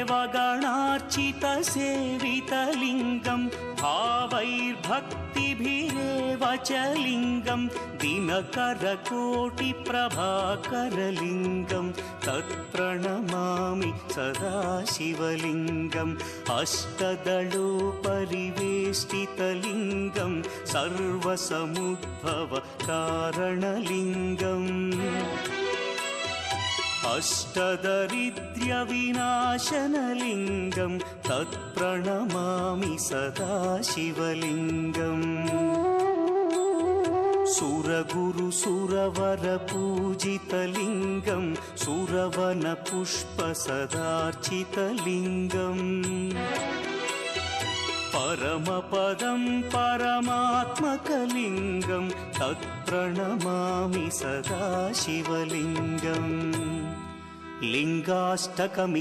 देवगणार्चितसेवितलिङ्गं भावैर्भक्तिभिरेव च लिङ्गं दिनकरकोटिप्रभाकरलिङ्गं तत्प्रणमामि सदा शिवलिङ्गम् अष्टदलोपरिवेष्टितलिङ्गं सर्वसमुद्भवकारणलिङ्गम् अष्टदरिद्र्यविनाशनलिङ्गं तत्प्रणमामि सदा शिवलिङ्गम् सुरगुरुसुरवरपूजितलिङ्गं सुरवनपुष्पसदार्चितलिङ्गम् परमपदं परमात्मकलिङ्गं तत्प्रणमामि सदा शिवलिङ्गम् लिङ्गाष्टकमि